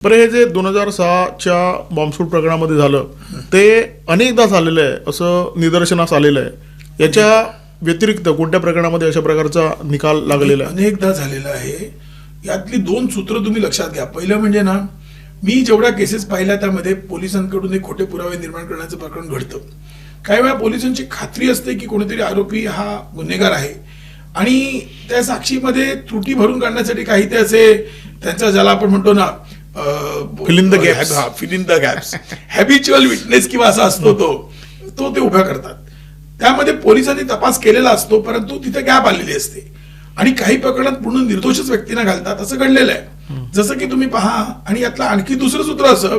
बरं, हे जे 2006च्या बॉम्बस्फोट प्रकरणामध्ये झालं ते अनेकदा झालेलं आहे असं निदर्शनास आलेलं आहे. याच्या व्यतिरिक्त कोणत्या प्रकरणामध्ये अशा प्रकारचा निकाल लागलेला आहे? अनेकदा झालेला आहे. यातली दोन सूत्र तुम्ही लक्षात घ्या. पहिलं म्हणजे ना, मी जेवढ्या केसेस पाहिल्या त्यामध्ये पोलिसांकडून एक खोटे पुरावे निर्माण करण्याचं प्रकरण घडतं. काही वेळा पोलिसांची खात्री असते की कोणीतरी आरोपी हा गुन्हेगार आहे आणि त्या साक्षीमध्ये त्रुटी भरून काढण्यासाठी काही ते असे त्यांचा ज्याला आपण म्हणतो ना fill in the gaps, fill in the gaps, habitual witness किंवा असा असतो तो ते उभ्या करतात. त्यामध्ये पोलिसांनी तपास केलेला असतो परंतु तिथे गॅप आलेली असते आणि काही प्रकरणात पूर्ण निर्दोषच व्यक्तींना घालतात. असं घडलेलं आहे. जसं की तुम्ही पहा. आणि यातलं आणखी दुसरं सूत्र असं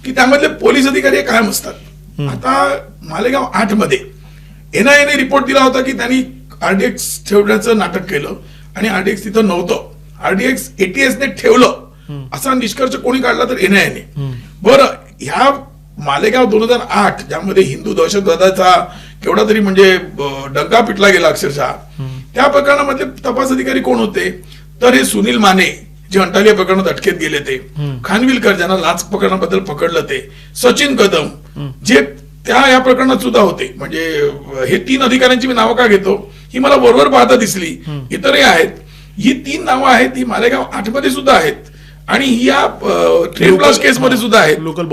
की त्यामधले पोलीस अधिकारी कायम असतात. आता मालेगाव 8 मध्ये NIA ने रिपोर्ट दिला होता की त्यांनी RDX ठेवण्याचं नाटक केलं आणि RDX तिथं नव्हतं. RDX ATS ने ठेवलं असा निष्कर्ष कोणी काढला तर NIA ने. बरं, ह्या मालेगाव 2008 ज्यामध्ये हिंदू दहशतवादाचा केवढा तरी म्हणजे डंका पिटला गेला अक्षरशः, त्या प्रकरणामध्ये तपास अधिकारी कोण होते तर हे सुनील माने जे अंटालिया प्रकरणात अटकेत गेले ते, खानविलकर ज्यांना लाच प्रकरणाबद्दल पकडलं ते, सचिन कदम जे या प्रकरणात सुद्धा होते. म्हणजे हे 3 अधिकाऱ्यांची मी नावं का घेतो ही मला बरोबर पाहता दिसली. इतरही आहेत. ही 3 नावं आहेत ही मालेगाव 8 मध्ये सुद्धा आहेत आणि ही या ट्रेन ब्लास्ट केस मध्ये सुद्धा आहेत. लोकल